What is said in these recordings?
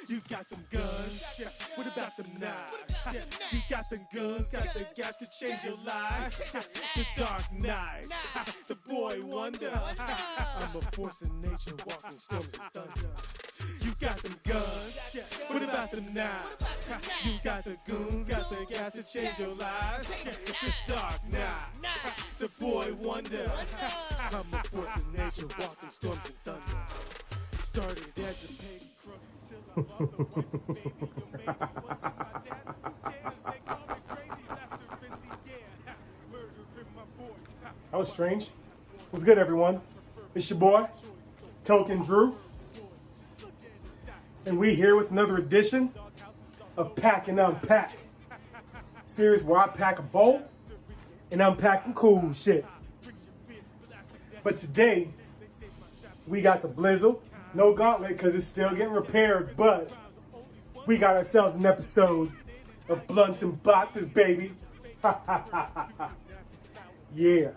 You got them guns, what about them knives? You got them guns, got the gas to change your life. The Dark Knight, the boy wonder. I'm a force in nature, walking storms and thunder. You got them guns, what about them knives? You got the goons, got the gas to change your lives. The Dark Knight, the boy wonder. I'm a force in nature, walking storms and thunder. Started as a petty crook till I lost the wife and baby. Your baby wasn't my dad. Who cares? They call me crazy. Laughter in the air. Murder in my voice. That was strange. What's good, everyone? It's your boy, Token Drew. And we here with another edition of Pack N Unpack. Series where I pack a bowl and unpack some cool shit. But today, we got the blizzle. No gauntlet because it's still getting repaired, but we got ourselves an episode of Blunts and Boxes, baby. Yeah.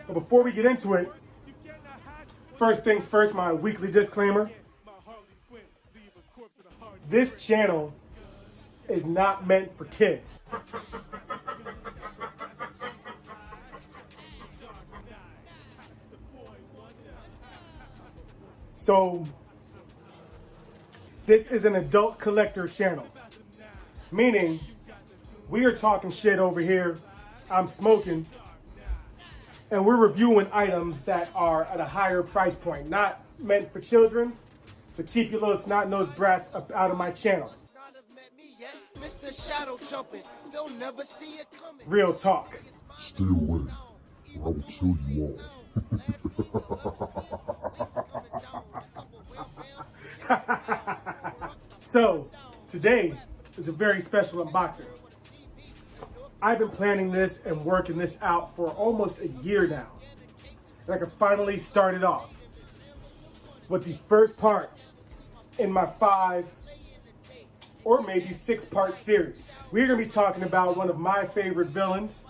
But before we get into it, first things first, my weekly disclaimer. This channel is not meant for kids. So, this is an adult collector channel, meaning we are talking shit over here, I'm smoking, and we're reviewing items that are at a higher price point, not meant for children, so keep your little snot-nosed brats up out of my channel. Real talk. Stay away, or I will kill you all. So, today is a very special unboxing. I've been planning this and working this out for almost a year now. And I can finally start it off with the first part in my 5 or maybe 6-part series. We're going to be talking about one of my favorite villains,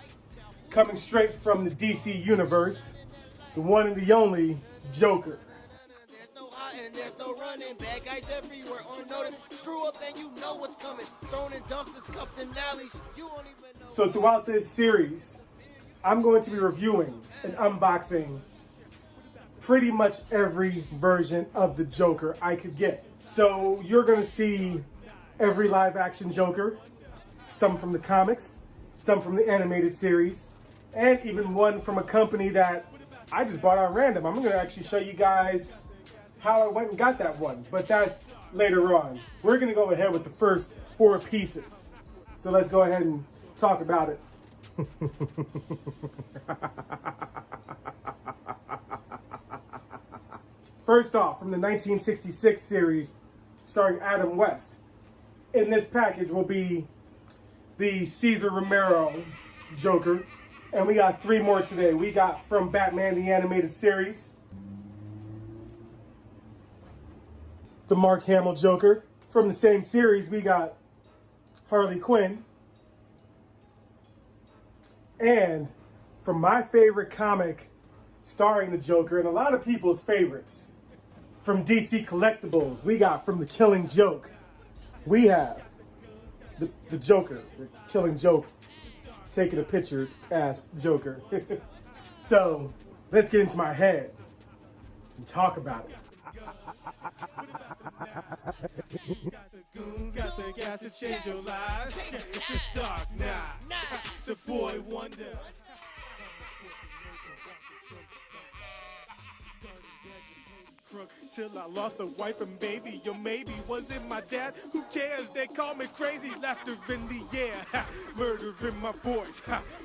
coming straight from the DC universe, the one and the only Joker. There's no running, bad guys everywhere on notice. Screw up and you know what's coming. Thrown in dumpsters, cuffed in alleys. You won't even know. So throughout this series, I'm going to be reviewing and unboxing pretty much every version of the Joker I could get. So you're going to see every live action Joker, some from the comics, some from the animated series, and even one from a company that I just bought on random. I'm going to actually show you guys how I went and got that one, but that's later on. We're gonna go ahead with the first 4 pieces. So let's go ahead and talk about it. First off, from the 1966 series, starring Adam West. In this package will be the Cesar Romero Joker, and we got 3 more today. We got from Batman the Animated Series, the Mark Hamill Joker. From the same series, we got Harley Quinn. And from my favorite comic starring the Joker, and a lot of people's favorites, from DC Collectibles, we got from The Killing Joke, we have the Joker, the Killing Joke, taking a picture as Joker. So, let's get into my head and talk about it. Got the goons, got the gas to change your lives. The Dark Knight, the boy wonder. Crook till I lost a wife and baby. Your maybe wasn't my dad. Who cares? They call me crazy. Laughter in the air. Murder in my voice.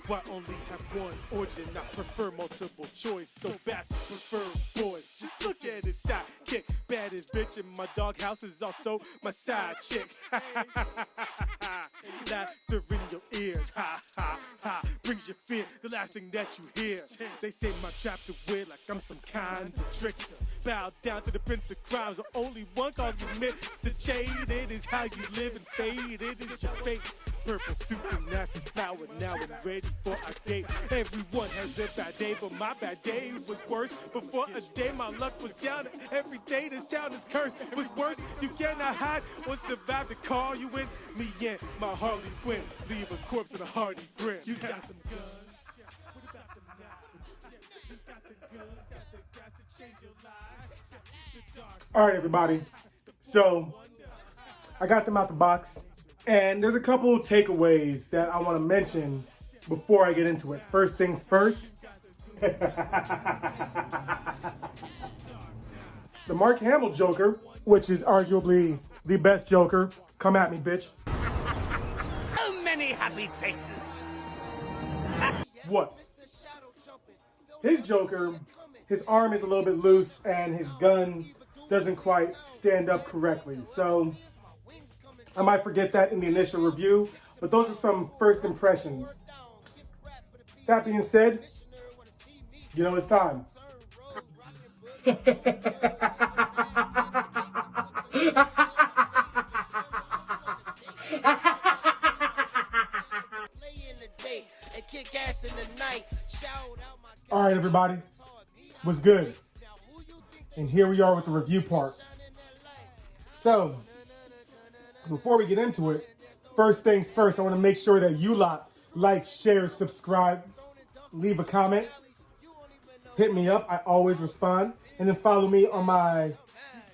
Why only have one origin? I prefer multiple choice. So fast, prefer boys. Just look at his sidekick. Baddest bitch in my doghouse is also my side chick. Laughter in your ears. Ha ha ha. Brings you fear. The last thing that you hear. They say my traps are weird like I'm some kind of trickster. Bow down to the prince of crimes, but only one calls me Mr. Jaded is how you live and faded is your fate. purple suit and nasty flower. Now I'm ready for a date. Everyone has a bad day, but my bad day was worse. Before a day, my luck was down. Every day this town is cursed. Was worse. You cannot hide or survive the call you in. Me and my Harley Quinn leave a corpse with a hearty grin. You got them guns. What about them knives? You got the guns, got the gas to change your lives. The dark. All right, everybody. So I got them out the box, and there's a couple of takeaways that I want to mention before I get into it. First things first. The Mark Hamill Joker, which is arguably the best Joker. Come at me, bitch. So many happy faces. What? His Joker, his arm is a little bit loose and his gun doesn't quite stand up correctly. So I might forget that in the initial review, but those are some first impressions. That being said, you know it's time. All right, everybody, what's good? And here we are with the review part. So, before we get into it, first things first, I want to make sure that you lot like, share, subscribe, leave a comment, hit me up. I always respond. And then follow me on my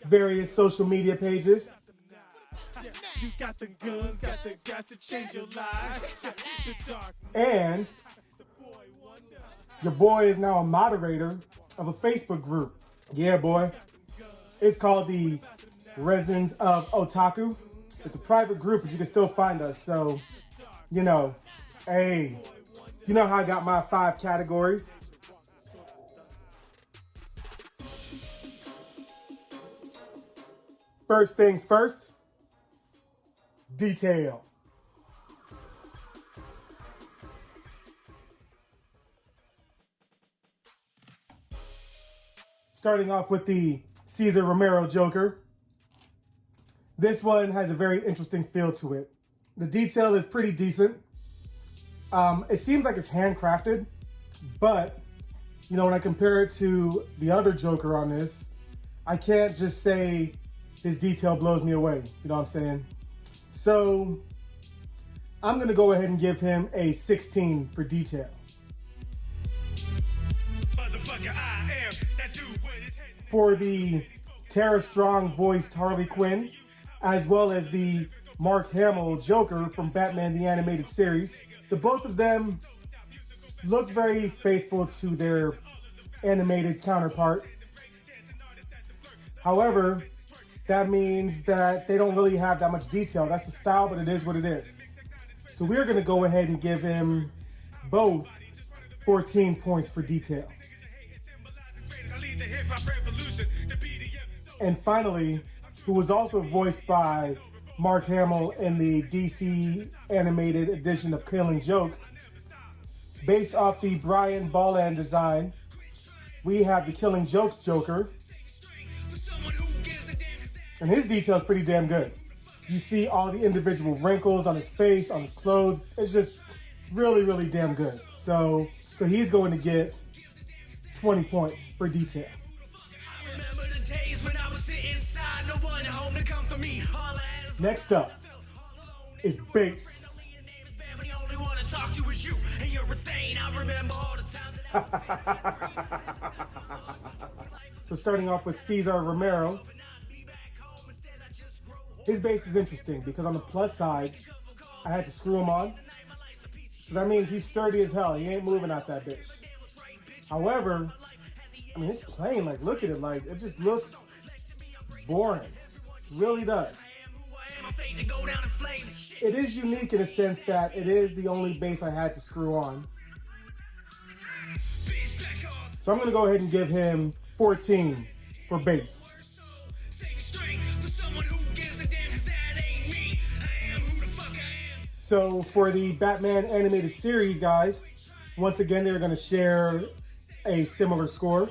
various social media pages. You got the guns, got the gas to change your life. The dark. And your boy is now a moderator of a Facebook group. Yeah, boy. It's called the Residents of Otaku. It's a private group, but you can still find us. So, you know, hey, you know how I got my 5 categories? First things first, detail. Starting off with the Cesar Romero Joker. This one has a very interesting feel to it. The detail is pretty decent. It seems like it's handcrafted, but you know, when I compare it to the other Joker on this, I can't just say his detail blows me away. You know what I'm saying? So I'm gonna go ahead and give him a 16 for detail. For the Tara Strong voiced Harley Quinn, as well as the Mark Hamill Joker from Batman the Animated Series, the both of them look very faithful to their animated counterpart. However, that means that they don't really have that much detail. That's the style, but it is what it is. So we're gonna go ahead and give him both 14 points for detail. And finally, who was also voiced by Mark Hamill in the DC animated edition of Killing Joke, based off the Brian Bolland design, we have the Killing Joke Joker. And his detail is pretty damn good. You see all the individual wrinkles on his face, on his clothes. It's just really, really damn good. So he's going to get 20 points for detail. Next up is bass. So starting off with Cesar Romero, his bass is interesting because on the plus side, I had to screw him on. So that means he's sturdy as hell. He ain't moving out that bitch. However, I mean, it's plain. Like, look at it. Like, it just looks boring. It really does. It is unique in a sense that it is the only bass I had to screw on. So I'm going to go ahead and give him 14 for bass. So for the Batman animated series, guys, once again, they're going to share a similar score.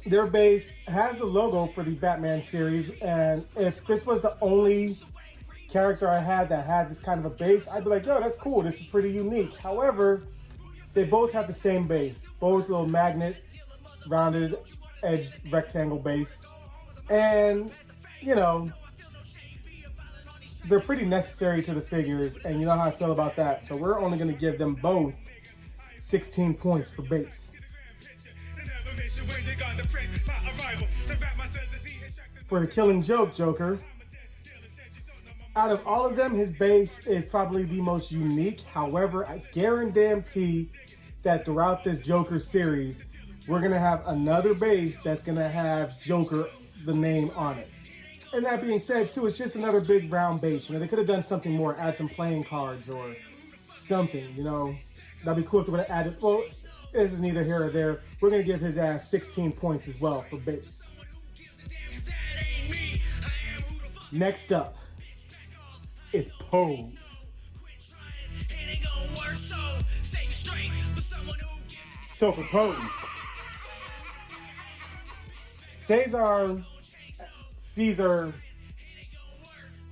Their bass has the logo for the Batman series, and if this was the only character I had that had this kind of a base, I'd be like, yo, that's cool. This is pretty unique. However, they both have the same base. Both little magnet, rounded, edged rectangle base. And, you know, they're pretty necessary to the figures, and you know how I feel about that. So we're only going to give them both 16 points for base. For the Killing Joke Joker, out of all of them, his base is probably the most unique. However, I guarantee that throughout this Joker series, we're going to have another base that's going to have Joker, the name on it. And that being said, too, it's just another big round base. You know, they could have done something more, add some playing cards or something, you know. That'd be cool if they would have added. Well, this is neither here or there. We're going to give his ass 16 points as well for base. Next up is Pose. So for Pose, Cesar,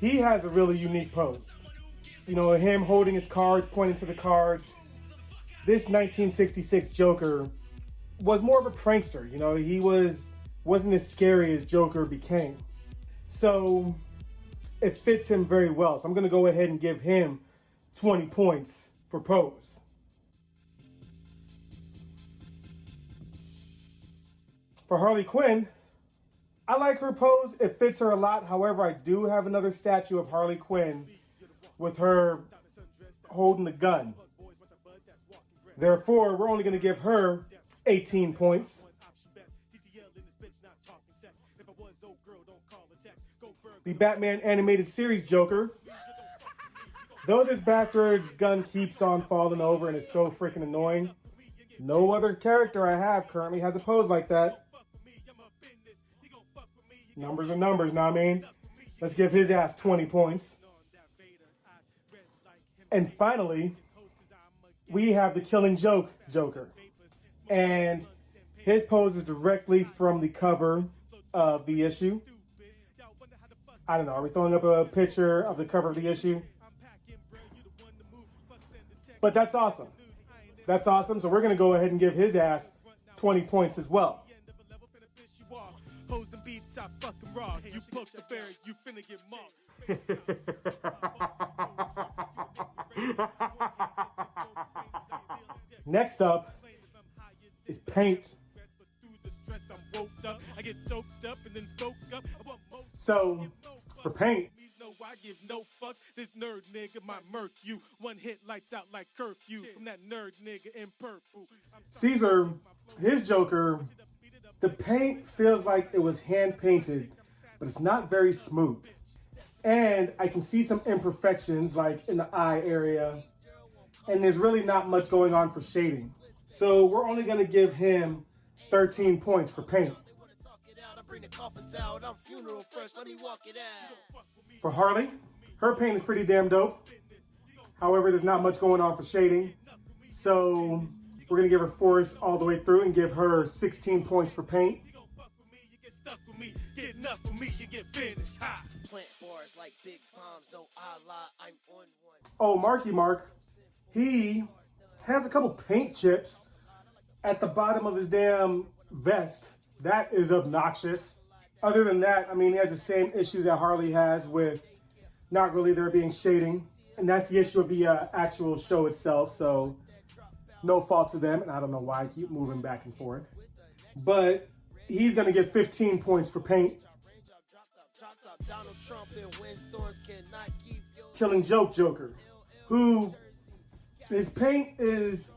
he has a really unique pose. You know, him holding his cards, pointing to the cards. This 1966 Joker was more of a prankster. You know, he wasn't as scary as Joker became. So it fits him very well. So I'm going to go ahead and give him 20 points for Pose. For Harley Quinn, I like her pose. It fits her a lot. However, I do have another statue of Harley Quinn with her holding the gun. Therefore, we're only going to give her 18 points. The Batman animated series Joker. Though this bastard's gun keeps on falling over and is so freaking annoying, no other character I have currently has a pose like that. Numbers are numbers, know what I mean? Let's give his ass 20 points. And finally, we have the Killing Joke Joker. And his pose is directly from the cover of the issue. I don't know, are we throwing up a picture of the cover of the issue? But that's awesome. That's awesome. So we're going to go ahead and give his ass 20 points as well. Pose and beats, I fucking raw. You poke the bear, you finna get mauled. Next up is Paint. So, for Paint, I give no fucks. This nerd nigga might murk you. One hit lights out like curfew from that nerd nigga in purple. Cesar, his Joker, the paint feels like it was hand painted, but it's not very smooth. And I can see some imperfections like in the eye area. And there's really not much going on for shading. So we're only going to give him 13 points for Paint. For Harley, her paint is pretty damn dope. However, there's not much going on for shading. So we're going to give her force all the way through and give her 16 points for Paint. Oh, Marky Mark, he has a couple paint chips at the bottom of his damn vest. That is obnoxious. Other than that, I mean, he has the same issues that Harley has with not really there being shading. And that's the issue of the actual show itself. So no fault to them. And I don't know why I keep moving back and forth. But he's going to get 15 points for Paint. Killing Joke Joker, who his paint is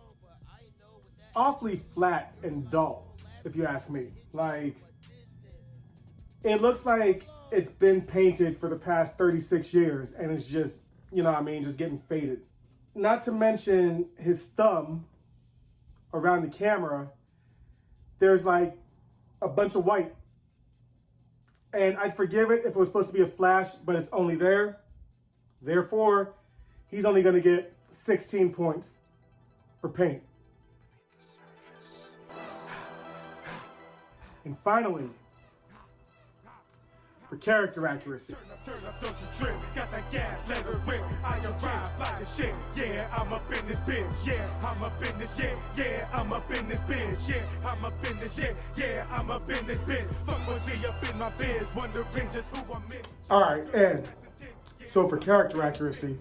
awfully flat and dull, if you ask me. Like, it looks like it's been painted for the past 36 years and it's just, you know what I mean, just getting faded. Not to mention his thumb around the camera, there's like a bunch of white. And I'd forgive it if it was supposed to be a flash, but it's only there. Therefore, he's only going to get 16 points for Paint. And finally, for character accuracy. Turn up, don't you trip. Got that gas, let her rip. I arrive like a shit. Yeah, I'm up in this bitch. Yeah, I'm up in this shit. Yeah, I'm up in this bitch. Yeah, I'm up in this shit. Yeah, I'm up in this bitch. Fuck one G up in my biz. Wondering just who I'm in. All right, and so for character accuracy,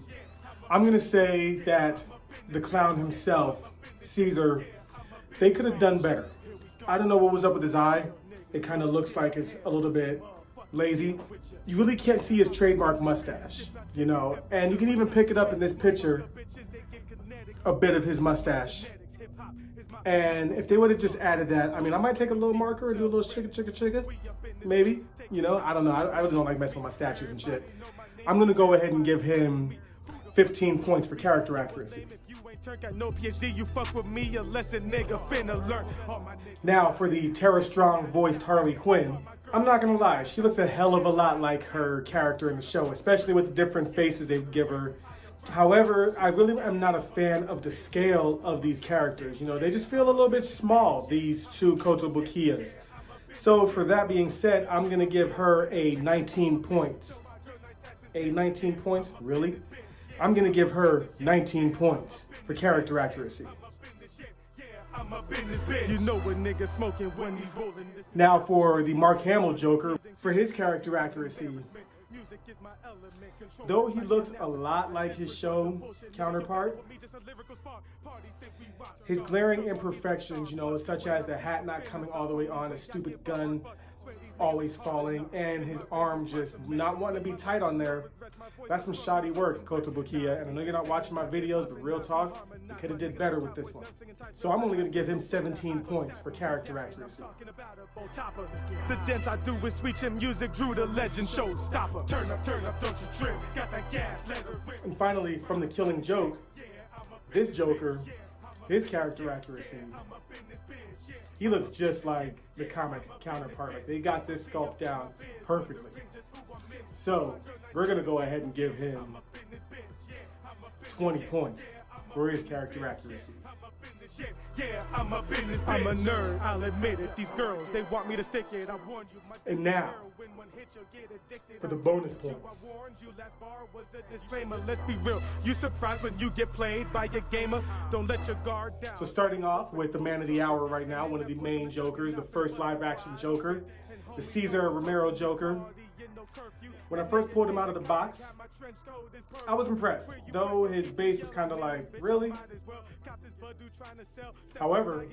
I'm gonna say that the clown himself, Cesar, they could have done better. I don't know what was up with his eye. It kind of looks like it's a little bit lazy. You really can't see his trademark mustache, you know, and you can even pick it up in this picture, a bit of his mustache. And if they would have just added that, I mean, I might take a little marker and do a little chicka, maybe, you know, I don't know. I really don't like messing with my statues and shit. I'm gonna go ahead and give him 15 points for character accuracy. Got no PhD, you fuck with me, a lesson nigga finna learn. Now for the Tara Strong voiced Harley Quinn, I'm not gonna lie, she looks a hell of a lot like her character in the show, especially with the different faces they give her. However, I really am not a fan of the scale of these characters. You know, they just feel a little bit small, these two Kotobukiyas. So for that being said, I'm gonna give her a 19 points. A 19 points? Really? I'm gonna give her 19 points for character accuracy. Now for the Mark Hamill Joker, for his character accuracy, though he looks a lot like his show counterpart, his glaring imperfections, you know, such as the hat not coming all the way on, a stupid gun always falling, and his arm just not wanting to be tight on there. That's some shoddy work, Kotobukiya. And I know you're not watching my videos, but real talk, you could have did better with this one. So I'm only going to give him 17 points for character accuracy. The dance I do with sweet chin music drew the legend showstopper. Turn up, don't you trip. Got that gas, let her rip. And finally, from The Killing Joke, this Joker, his character accuracy, he looks just like the comic counterpart. Like, they got this sculpt down perfectly. So we're gonna go ahead and give him 20 points for his character accuracy. Yeah, I'm up in this bitch. I'm a nerd, I'll admit it. These girls, they want me to stick it. I warned you. And now, for the bonus points. Let's be real. You surprised when you get played by your gamer? Don't let your guard down. So starting off with the man of the hour right now, one of the main Jokers, the first live action Joker, the Cesar Romero Joker. When I first pulled him out of the box, I was impressed, though his base was kind of like, really? However,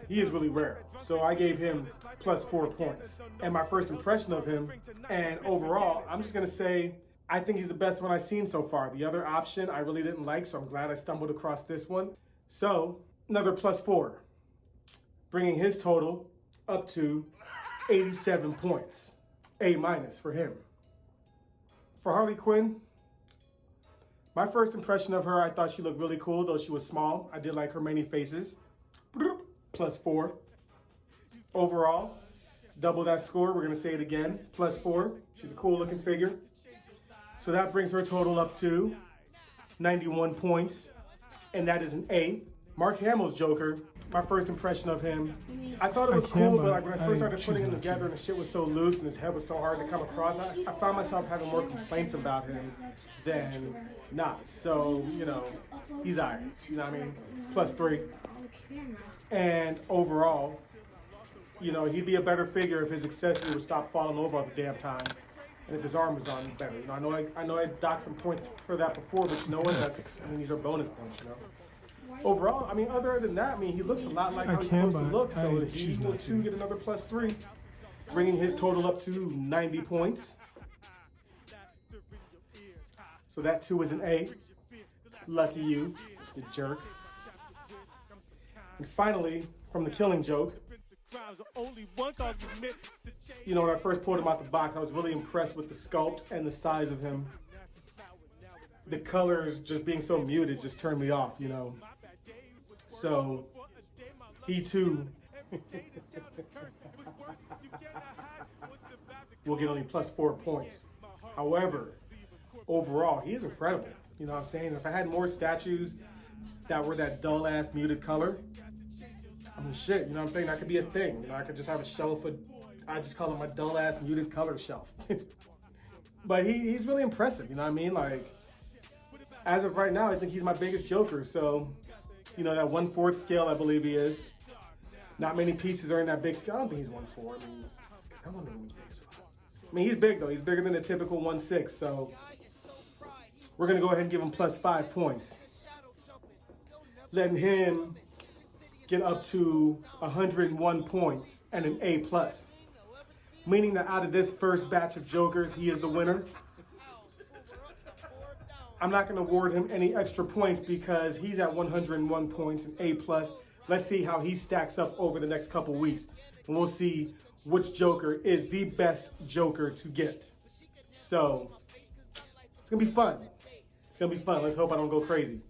he is really rare, so I gave him plus 4 points. And my first impression of him, and overall, I'm just going to say, I think he's the best one I've seen so far. The other option I really didn't like, so I'm glad I stumbled across this one. So, another plus 4, bringing his total up to 87 points. A- for him. For Harley Quinn, my first impression of her, I thought she looked really cool, though she was small. I did like her many faces. Plus 4. Overall, double that score. We're going to say it again. Plus 4. She's a cool looking figure. So that brings her total up to 91 points. And that is an A. Mark Hamill's Joker, my first impression of him, I thought it was cool, but like when I first started putting him together and the shit was so loose and his head was so hard to come across, I found myself having more complaints about him than not. So, you know, he's alright, you know what I mean? Plus 3. And overall, you know, he'd be a better figure if his accessory would stop falling over all the damn time. And if his arm was on better. You know, I know I docked some points for that before, but you know what? These are bonus points, you know? Overall, I mean, other than that, I mean, he looks a lot like how he's supposed to look, so he will too get another plus 3, bringing his total up to 90 points. So that too is an A. Lucky you jerk. And finally, from The Killing Joke, you know, when I first pulled him out the box, I was really impressed with the sculpt and the size of him. The colors just being so muted just turned me off, you know. So, he too will get only plus 4 points. However, overall, he is incredible. You know what I'm saying? If I had more statues that were that dull-ass muted color, I mean, shit, you know what I'm saying? That could be a thing. You know, I could just have a shelf of I just call him my dull ass muted color shelf. But he's really impressive, you know what I mean? Like, as of right now, I think he's my biggest Joker. So, you know, that 1/4 scale, I believe he is. Not many pieces are in that big scale. I don't think he's 1/4. I don't think he's big. I mean, he's big though. He's bigger than the typical 1/6. So we're gonna go ahead and give him plus 5 points, letting him get up to 101 points and an A+. Meaning that out of this first batch of Jokers, he is the winner. I'm not going to award him any extra points because he's at 101 points and A+. Let's see how he stacks up over the next couple weeks. And we'll see which Joker is the best Joker to get. So, it's going to be fun. It's going to be fun. Let's hope I don't go crazy.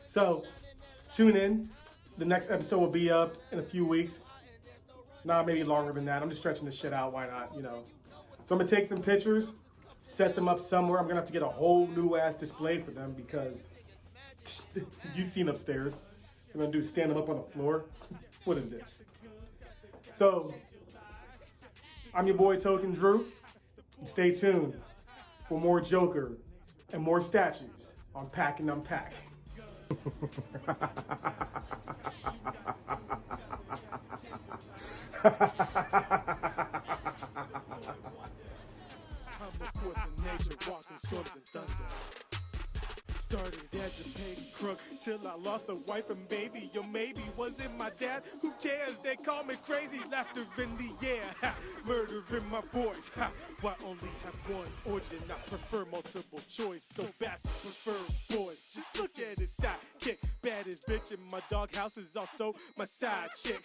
So, tune in. The next episode will be up in a few weeks. Nah, maybe longer than that. I'm just stretching this shit out. Why not, you know? So I'm going to take some pictures, set them up somewhere. I'm going to have to get a whole new ass display for them because you've seen upstairs. I'm going to do stand them up on the floor. What is this? So, I'm your boy Token Drew. And stay tuned for more Joker and more statues on Pack N Unpack. I'm a force of nature, walking storms and thunder. Started as a petty crook till I lost a wife and baby. Yo, maybe wasn't my dad. Who cares? They call me crazy. Laughter in the air, ha. Murder in my voice. Ha. Why only have one origin? I prefer multiple choice. So fast, prefer boys. Just look at his sidekick. Baddest bitch in my doghouse is also my side chick.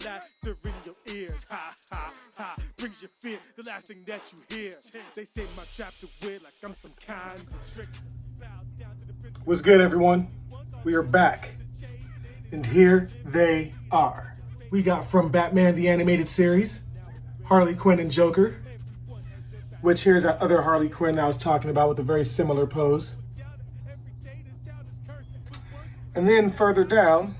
Laughter in your ears. Ha ha ha. Brings you fear. The last thing that you hear. They say my traps are weird, like I'm some kind. What's good, everyone? We are back, and here they are. We got from Batman the Animated Series, Harley Quinn and Joker, which here's that other Harley Quinn I was talking about with a very similar pose. And then further down,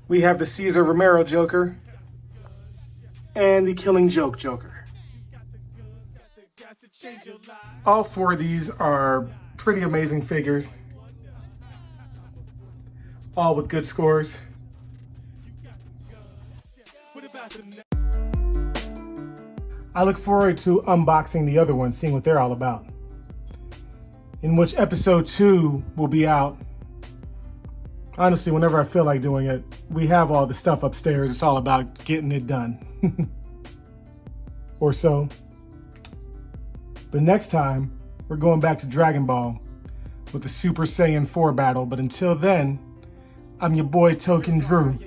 we have the Cesar Romero Joker and the Killing Joke Joker. All four of these are pretty amazing figures, all with good scores. I look forward to unboxing the other ones, seeing what they're all about. In which episode 2 will be out. Honestly, whenever I feel like doing it, we have all the stuff upstairs. It's all about getting it done. Or so. But next time, we're going back to Dragon Ball with the Super Saiyan 4 battle. But until then, I'm your boy Token Drew.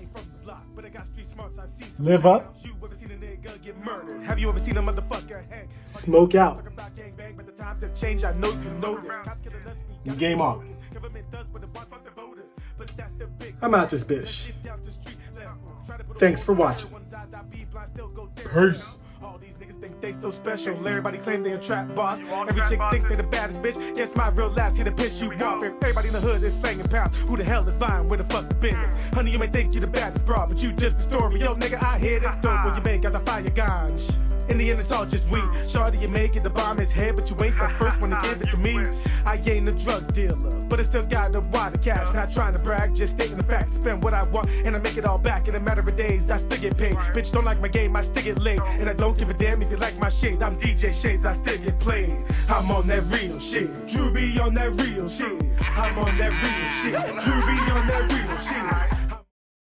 Live up. Have you ever seen a motherfucker hang? Smoke out. But the times have changed, I know you know this. Game on. I'm out this bitch. Thanks for watching. Peace. All these niggas think they so special. Everybody claim they a trap boss. Every chick think they the baddest bitch. Yes, my real last here to piss you off. Everybody in the hood is slanging pounds. Who the hell is buying? Where the fuck the business? Honey, you may think you the baddest broad, but you just a story. Yo, nigga, I hear that dope when you make out the fire ganj. In the end, it's all just weed. Shorty, you make it, the bomb is head, but you ain't the first one to give it to me. I ain't a drug dealer, but I still got the water cash. Not trying to brag, just stating the fact. Spend what I want, and I make it all back in a matter of days. I still get paid. Bitch, don't like my game, I still get laid. And I don't give a damn if you like my shade. I'm DJ Shades, I still get played. I'm on that real shit. Drew be on that real shit. I'm on that real shit. Drew be on that real shit.